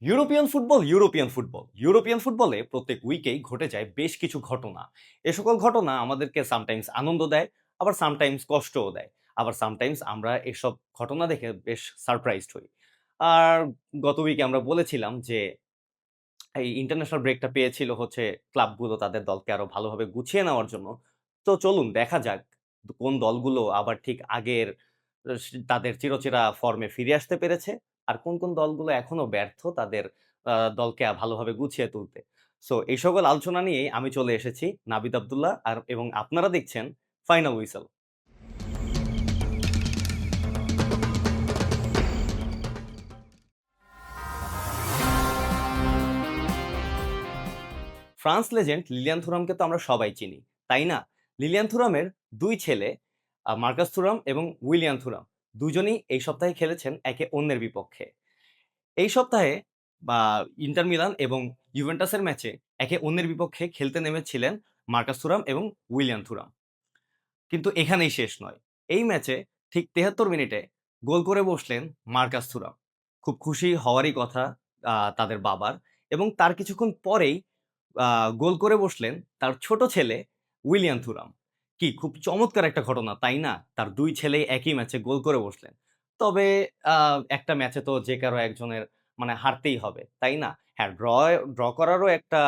European ফুটবলে প্রত্যেক উইকেই ঘটে যায় বেশ কিছু ঘটনা। এ সকল ঘটনা আমাদেরকে সামটাইমস আনন্দ দেয়, আবার সামটাইমস কষ্টও দেয়। আবার সামটাইমস আমরা এসব ঘটনা দেখে বেশ সারপ্রাইজড হই। আর গত উইকে আমরা বলেছিলাম যে এই ইন্টারন্যাশনাল ব্রেকটা পেয়েছিল হচ্ছে ক্লাবগুলো তাদের দলকে আরো ভালোভাবে গুছিয়ে নেওয়ার জন্য। তো চলুন দেখা যাক কোন দলগুলো আবার ঠিক আগের তাদের চিরচেরা ফর্মে ফিরে আসতে পেরেছে। আর কোন দলগুলো এখনো ব্যর্থ তাদের দলকে ভালোভাবে গুছিয়ে তুলতে। সো এই সকল আলোচনা নিয়েই আমি চলে এসেছি নাবিদ আব্দুল্লাহ এবং আপনারা দেখছেন final whistle. France legend Lilian থুরামকে তো আমরা সবাই চিনি, তাই না? লিলিয়ান থুরামের ২ ছেলে মার্কাস থুরাম এবং উইলিয়ান থুরাম দুজনই এই সপ্তাহে খেলেছেন একে অন্যের বিপক্ষে। এই সপ্তাহে বা ইন্টার মিলান এবং ইউভেন্টাসের ম্যাচে একে অন্যের বিপক্ষে খেলতে নেমেছিলেন মার্কাস থুরাম এবং উইলিয়ান থুরাম। কিন্তু এখানেই শেষ নয়। এই ম্যাচে ঠিক ৭৩ মিনিটে গোল করে বসলেন মার্কাস থুরাম। খুব খুশি হওয়ারই কথা তাদের বাবার এবং তার কিছুক্ষণ পরেই আ গোল করে বসলেন তার ছোট ছেলে উইলিয়ান থুরাম। কি খুব চমৎকার একটা ঘটনা, তাই না? তার ২ ছেলেই একই ম্যাচে গোল করে বসলেন। তবে আ একটা ম্যাচে তো যে কারো একজনের মানে হারতেই হবে, তাই না? হ্যাঁ, ড্র করারও একটা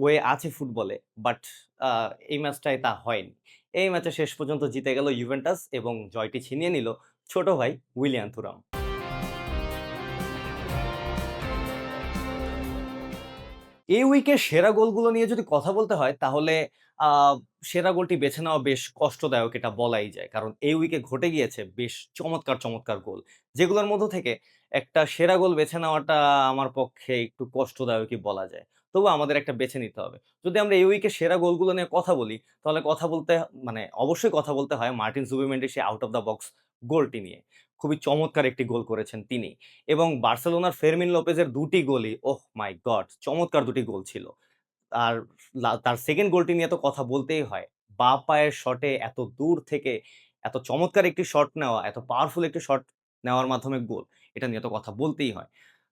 ওয়ে আছে ফুটবলে। বাট আ এই ম্যাচটায় তা হয়নি। এই ম্যাচে শেষ পর্যন্ত জিতে গেল ইউভেন্টাস এবং জয়টি ছিনিয়ে নিল ছোট ভাই উইলিয়ান থুরাম। এই উইকের সেরা গোলগুলো নিয়ে যদি কথা বলতে হয় তাহলে আ সেরা গোলটি বেছে নেওয়া বেশ কষ্টদায়ক এটা বলাই যায়। কারণ এই উইকে ঘটে গিয়েছে বেশ চমৎকার গোল। যেগুলোর মধ্য থেকে একটা সেরা গোল বেছে নেওয়াটা আমার পক্ষে একটু কষ্টদায়কই বলা যায়। তবুও আমাদের একটা বেছে নিতে হবে। যদি আমরা এই উইকের সেরা গোলগুলো নিয়ে কথা বলি, তাহলে কথা বলতে মানে অবশ্যই কথা বলতে হয় মার্টিন জুবিমেন্ডির সেই আউট অফ দ্য বক্স গোলটি নিয়ে। খুবই চমৎকার একটি গোল করেছেন তিনি। এবং বার্সেলোনার Fermin লোপেজের ২ T গোলই oh my god! চমৎকার ২ টি গোল ছিল। আর তার 2nd গোলটি নিয়ে তো কথা বলতেই হয়। বাঁ পায়ের শটে এত দূর থেকে এত চমৎকার একটি শট নেওয়া, এত পাওয়ারফুল একটি শট নেওয়ার মাধ্যমে গোল। এটা নিয়ে তো কথা বলতেই হয়।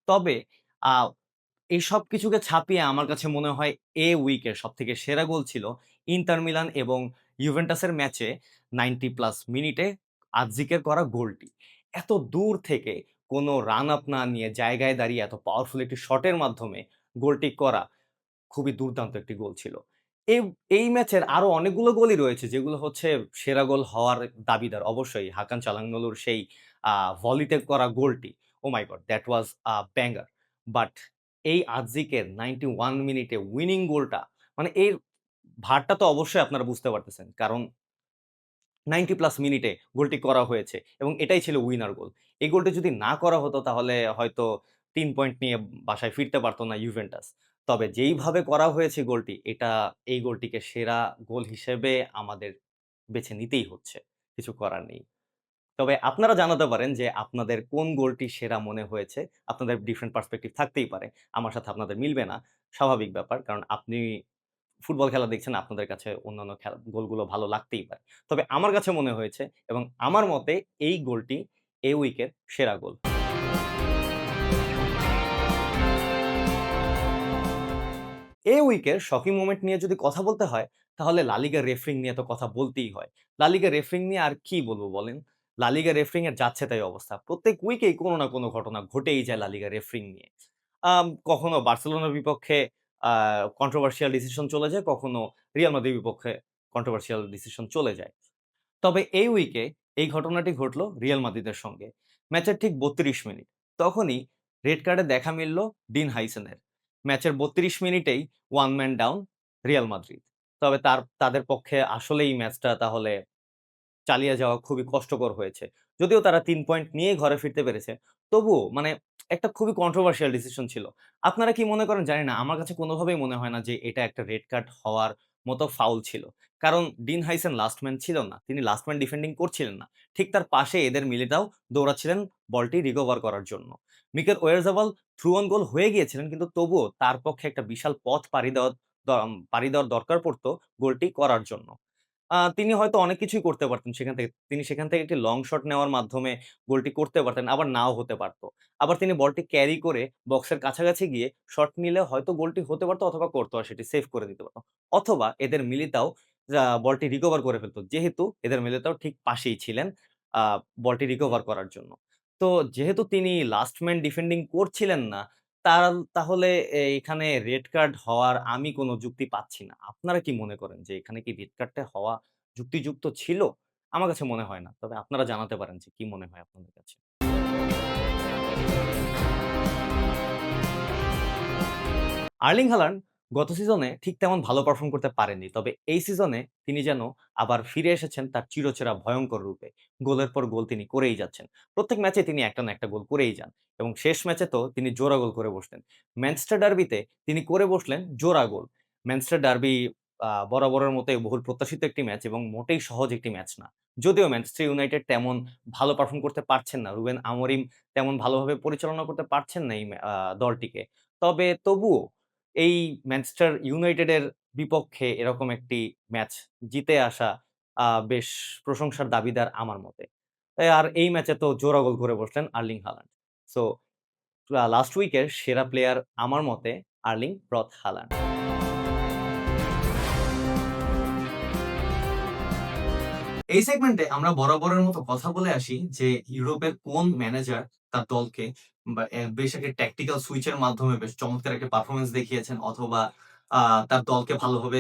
তবে আ এই সবকিছুকে ছাপিয়ে আমার কাছে মনে হয় উইকের সবথেকে সেরা গোল ছিল ইন্টার মিলান এবং ইউভেন্টাসের ম্যাচে ৯০ প্লাস মিনিটে আতজিকের করা গোলটি। এত দূর থেকে কোনো রান আপ না নিয়ে জায়গায় দাঁড়িয়ে এত পাওয়ারফুল একটি শটের মাধ্যমে গোলটি করা খুবই দুর্দান্ত একটি গোল ছিল। এই এই ম্যাচের আরো অনেকগুলো গোলই রয়েছে যেগুলো হচ্ছে সেরা গোল হওয়ার দাবিদার। অবশ্যই হাকান চালাঙ্গলুর সেই আ ভলিতে করা গোলটি। Oh my god! That was banger. But এই আতজিকের ৯১ মিনিটে উইনিং গোলটা মানে এর ভারটা তো অবশ্যই আপনারা বুঝতে পারতেছেন। কারণ ৯০ প্লাস মিনিটে গোলটি করা হয়েছে এবং এটাই ছিল উইনার গোল। এই গোলটি যদি না করা হতো তাহলে হয়তো ৩ পয়েন্ট নিয়ে বাসায় ফিরতে পারত না ইউভেন্টাস। তবে যেইভাবে করা হয়েছে গোলটি, এই গোলটিকে সেরা গোল হিসেবে আমাদের বেছে নিতেই হচ্ছে। কিছু করার নেই। তবে আপনারা জানাতে পারেন যে আপনাদের কোন গোলটি সেরা মনে হয়েছে। আপনাদের ডিফারেন্ট পার্সপেক্টিভ থাকতেই পারে। আমার সাথে আপনাদের মিলবে না। স্বাভাবিক ব্যাপার। কারণ আপনি ফুটবল খেলা দেখছেন, আপনাদের কাছে অন্যান্য গোলগুলো ভালো লাগতেই পারে। তবে আমার কাছে মনে হয়েছে এবং আমার মতে এই গোলটি এই উইকের সেরা গোল। এই উইকের শকিং মোমেন্ট নিয়ে যদি কথা বলতে হয়, তাহলে লা লিগার রেফারিং নিয়ে তো কথা বলতেই হয়। লা লিগার রেফারিং নিয়ে আর কি বলব বলেন? লা লিগার রেফারিং এর যাচ্ছে তাই অবস্থা। প্রত্যেক উইকেই কোনো না কোনো ঘটনা ঘটেই যায় লা লিগার রেফারিং নিয়ে। কখনো বার্সেলোনার বিপক্ষে আ কন্ট্রোভার্সিয়াল ডিসিশন চলে যায়, কখনো রিয়াল মাদ্রিদের বিপক্ষে কন্ট্রোভার্সিয়াল ডিসিশন চলে যায়। তবে এই উইকে এই ঘটনাটি ঘটল রিয়াল মাদ্রিদের সঙ্গে। ম্যাচের ঠিক ৩২ মিনিট। তখনই রেড কার্ডে দেখা মিলল ডিন হাইসেনের। ম্যাচের ৩২ মিনিটেই one man down Real Madrid. তবে তাদের পক্ষে আসলেই ম্যাচটা তাহলে চালিয়ে যাওয়া খুবই কষ্টকর হয়েছে। যদিও তারা ৩ পয়েন্ট নিয়েই ঘরে ফিরতে পেরেছে। তবুও মানে একটা খুবই কন্ট্রোভার্সিয়াল ডিসিশন ছিল। আপনারা কি মনে করেন জানি না। আমার কাছে কোনোভাবেই মনে হয় না যে এটা একটা রেড কার্ড হওয়ার মতো ফাউল ছিল। কারণ ডিন হাইসেন লাস্ট ম্যান ছিল না। তিনি লাস্ট ম্যান ডিফেন্ডিং করছিলেন না। ঠিক তার পাশে এদের মিলিটাও দৌড়াচ্ছিলেন বলটি রিকভার করার জন্য। মিকেল ওয়ারজাবাল থ্রু অন গোল হয়ে গিয়েছিলেন কিন্তু তবুও তার পক্ষে একটা বিশাল পথ পাড়ি দেওয়ার দরকার পড়ত গোলটি করার জন্য। তিনি হয়তো অনেক কিছুই করতে পারতেন সেখান থেকে। তিনি সেখান থেকে একটি লং শট নেওয়ার মাধ্যমে গোলটি করতে পারতেন, আবার নাও হতে পারত। আবার তিনি বলটি ক্যারি করে বক্সের কাছাকাছি গিয়ে শট নিলে হয়তো গোলটি হতে পারত অথবা করত আর সেটি সেভ করে দিতে পারত। অথবা এদের মিলিতাও বলটি রিকভার করে ফেলত। যেহেতু এদের মিলিতাও ঠিক পাশেই ছিলেন আ বলটি রিকভার করার জন্য। তো যেহেতু তিনি লাস্ট ম্যান ডিফেন্ডিং করছিলেন না, তাহলে এখানে রেড কার্ড হওয়ার আমি কোন যুক্তি পাচ্ছি না। আপনারা কি মনে করেন যে এখানে কি রেড কার্ডটা হওয়া যুক্তিযুক্ত ছিল? আমার কাছে মনে হয় না। তবে আপনারা জানাতে পারেন যে কি মনে হয় আপনাদের কাছে? আর্লিং হাল্যান্ড গত সিজনে ঠিক তেমন ভালো পারফর্ম করতে পারেননি। তবে এই সিজনে তিনি যেন আবার ফিরে এসেছেন তার চিরচেনা ভয়ংকর রূপে। গোলের পর গোল তিনি করেই যাচ্ছেন। প্রত্যেক ম্যাচে তিনি একটা না একটা গোল করেই যান এবং শেষ ম্যাচে তো তিনি জোড়া গোল করে বসলেন। ম্যানচেস্টার ডার্বিতে তিনি করে বসলেন জোড়া গোল। ম্যানচেস্টার ডার্বি বরাবরের মতোই বহুল প্রত্যাশিত একটি ম্যাচ এবং মোটেই সহজ একটি ম্যাচ না। যদিও ম্যানচেস্টার ইউনাইটেড তেমন ভালো পারফর্ম করতে পারছেন না। রুবেন আমোরিম তেমন ভালোভাবে পরিচালনা করতে পারছেন না এই দলটিকে। তবে তবুও এই ম্যানচেস্টার ইউনাইটেডের বিপক্ষে এরকম একটি ম্যাচ জিতে আসা বেশ প্রশংসার দাবিদার আমার মতে। আর এই ম্যাচে তো জোড়া গোল করে বসলেন আর্লিং হাল্যান্ড। সো লাস্ট উইকের সেরা প্লেয়ার আমার মতে আর্লিং ব্রট হাল্যান্ড। এই সেগমেন্টে আমরা বরাবরের মতো কথা বলে আসি যে ইউরোপের কোন ম্যানেজার তার দলকে বেশ একটা ট্যাকটিক্যাল সুইচ এর মাধ্যমে বেশ চমৎকার একটা পারফরম্যান্স দেখিয়েছেন অথবা আ তার দলকে ভালোভাবে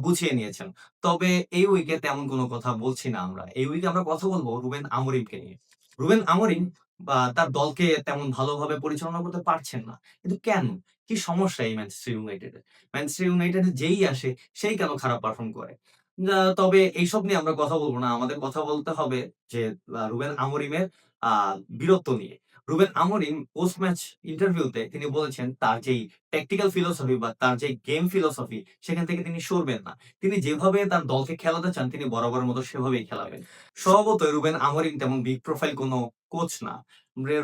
গুছিয়ে নিয়েছেন। তবে এই উইকে তেমন কোনো কথা বলছি না আমরা। এই উইকে আমরা কথা বলব রুবেন আমোরিমকে নিয়ে। রুবেন আমোরিম তার দলকে তেমন ভালোভাবে পরিচালনা করতে পারছেন না। কিন্তু কেন? কি সমস্যা এই ম্যানচেস্টার ইউনাইটেডের? ম্যানচেস্টার ইউনাইটেডে যেই আসে সেই কেন খারাপ পারফর্ম করে? তবে এইসব নিয়ে আমরা কথা বলব না। আমাদের কথা বলতে হবে যে রুবেন আমোরিমের আ বীরত্ব নিয়ে। রুবেন আমোরিম পোস্ট ম্যাচ ইন্টারভিউতে তিনি বলেছেন তার যেই ট্যাকটিক্যাল ফিলোসফি বা তার যেই গেম ফিলোসফি সেখান থেকে তিনি সরবেন না। তিনি যেভাবে তার দলকে খেলাতে চান তিনি বরাবরের মতো সেভাবেই খেলাবেন। স্বভাবতই রুবেন আমোরিম তেমন বিগ প্রোফাইল কোন কোচ না।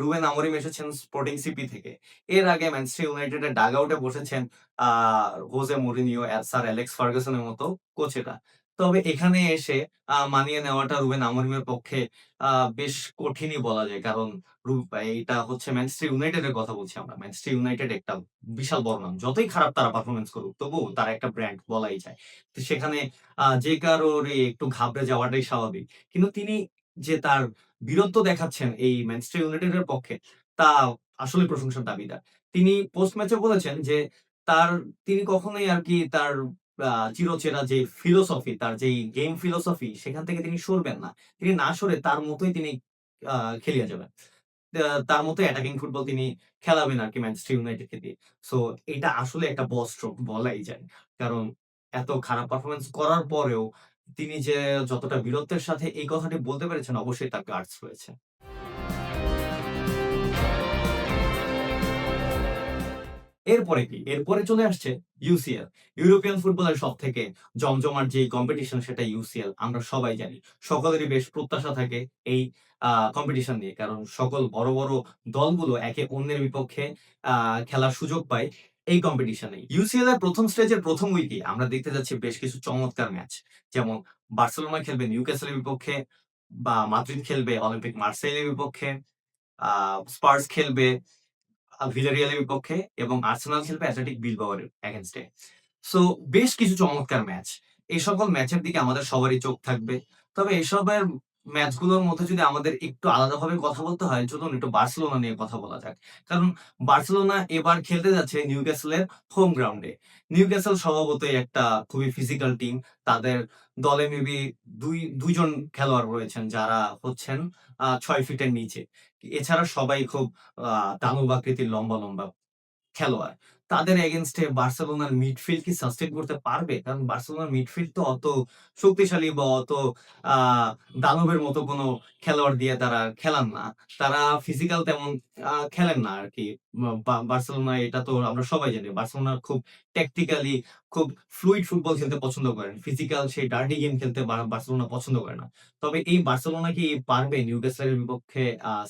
রুবেন আমোরিম এসেছেন স্পোর্টিং সিপি থেকে। এর আগে ম্যানচেস্টার ইউনাইটেডের ডাগ আউটে বসেছেন আ হোজে মourinho, স্যার অ্যালেক্স ফার্গুসনের মতো কোচেরা। তবে এখানে এসে মানিয়ে নেওয়াটা রুবেন আমোরিমের পক্ষে আ বেশ কঠিনই বলা যায়। কারণ এইটা হচ্ছে ম্যানচেস্টার ইউনাইটেডের কথা বলছি আমরা। ম্যানচেস্টার ইউনাইটেড একটা বিশাল বড় নাম। যতই খারাপ তারা পারফরম্যান্স করুক, তবুও তারা একটা ব্র্যান্ড বলাই যায়। তো সেখানে যে কারোরই একটু ঘাবড়ে যাওয়াটাই স্বাভাবিক। কিন্তু তিনি যে তার বীরত্ব দেখাচ্ছেন এই ম্যানচেস্টার ইউনাইটেডের পক্ষে, তা আসলেই প্রশংসার দাবিদার। তিনি পোস্ট ম্যাচে বলেছেন যে তার তিনি কখনোই আরকি তার চিরচেনা যে ফিলোসফি, তার যেই গেম ফিলোসফি সেখান থেকে তিনি সরবেন না। তিনি না সরে তার মতোই তিনি আ খেলিয়ে যাবেন। তার মতোই অ্যাটাকিং ফুটবল তিনি খেলাবেন আরকি ম্যানচেস্টার ইউনাইটেডকে দিয়ে। সো এটা আসলে একটা বস স্ট্রোক বলাই যায়। কারণ এত খারাপ পারফরম্যান্স করার পরেও তিনি যে যতটা বীরত্বের সাথে এই কথাটি বলতে পেরেছেন অবশ্যই তার গাটস রয়েছে। এরপরে কি? এরপরে চলে আসছে ইউসিএল। ইউরোপিয়ান ফুটবলের সবথেকে জমজমাট যেই কম্পিটিশন সেটা ইউসিএল। আমরা সবাই জানি। সকলেরই বেশ প্রত্যাশা থাকে এই কম্পিটিশন নিয়ে। কারণ সকল বড়, বড় দলগুলো একে অন্যের বিপক্ষে আ খেলার সুযোগ পায় এই কম্পিটিশনেই। ইউসিএল এর ১ম স্টেজের ১ম উইকেই আমরা দেখতে যাচ্ছি বেশ কিছু চমৎকার ম্যাচ। যেমন বার্সেলোনা খেলবে নিউক্যাসলের বিপক্ষে বা মাদ্রিদ খেলবে অলিম্পিক মার্সেইয়ের বিপক্ষে, আ স্পার্স খেলবে ভিলারিয়ালের বিপক্ষে এবং আর্সেনাল খেলবে অ্যাথলেটিক বিলবাওয়ের এগেইনস্ট এ। সো বেশ কিছু চমৎকার ম্যাচ। এই সকল ম্যাচের দিকে আমাদের সবারই চোখ থাকবে। তবে এসবের ম্যাচগুলোর মধ্যে যদি আমাদের একটু আলাদাভাবে কথা বলতে হয়, চলুন একটু বার্সেলোনা নিয়ে কথা বলা যাক। কারণ বার্সেলোনা এবার খেলতে যাচ্ছে নিউক্যাসলের হোম গ্রাউন্ডে। নিউক্যাসল স্বভাবতই একটা খুবই ফিজিক্যাল টিম। তাদের দলে মেবি ২ জন খেলোয়াড় রয়েছেন যারা হচ্ছেন ৬ ফিটের নিচে। এছাড়া সবাই খুব আ দানব আকৃতির লম্বা, লম্বা খেলোয়াড়। তাদের এগেইনস্ট এ বার্সেলোনার মিডফিল্ড কি সাস্টেইন করতে পারবে? কারণ বার্সেলোনার মিডফিল্ড তো অত শক্তিশালী বা অত আ দানবের মতো কোনো খেলোয়াড় দিয়ে তারা খেলান না। তারা ফিজিক্যাল তেমন খেলেন না আরকি। বার্সেলোনা এটা তো আমরা সবাই জানি। বার্সেলোনা খুব ট্যাকটিক্যালি খুব ফ্লুইড ফুটবল খেলতে পছন্দ করেন। ফিজিক্যাল সেই ডার্টি গেম খেলতে বার্সেলোনা পছন্দ করে না। তবে এই বার্সেলোনা কি পারবে নিউক্যাসলের বিপক্ষে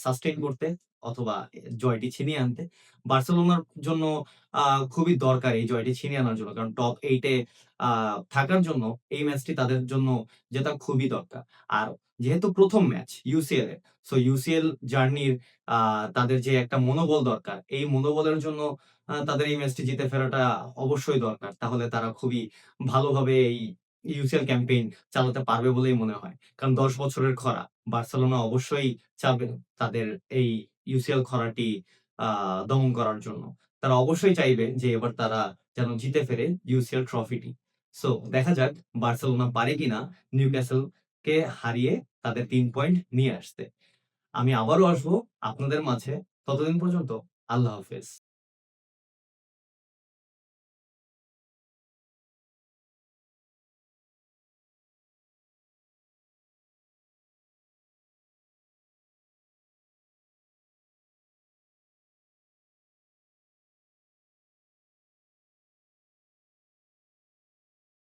সাস্টেইন করতে? অথবা জয়টি ছিনিয়ে আনতে। বার্সেলোনার জন্য আ খুবই দরকার এই জয়টি ছিনিয়ে আনার জন্য। কারণ টপ 8 এ আ থাকার জন্য এই ম্যাচটি তাদের জন্য জেতা খুবই দরকার। আর যেহেতু ১ম ম্যাচ ইউসিএল এ, সো ইউসিএল জার্নির আ তাদের যে একটা মনোবল দরকার, এই মনোবলের জন্য তাদের এই ম্যাচটি জিতে ফেরাটা অবশ্যই দরকার। তাহলে তারা খুবই ভালোভাবে এই ইউসিএল ক্যাম্পেইন চালাতে পারবে বলেই মনে হয়। কারণ ১০ বছরের খরা। বার্সেলোনা অবশ্যই চাবে তাদের এই ইউসিএল খরাটি আ দমন করার জন্য। তারা অবশ্যই চাইবে যে এবার তারা যেন জিতে ফেরে ইউসিএল ট্রফিটি। সো দেখা যাক বার্সেলোনা পারে কিনা নিউক্যাসলকে হারিয়ে তাদের ৩ পয়েন্ট নিয়ে আসতে। আমি আবারও আসবো আপনাদের মাঝে। ততদিন পর্যন্ত আল্লাহ হাফেজ।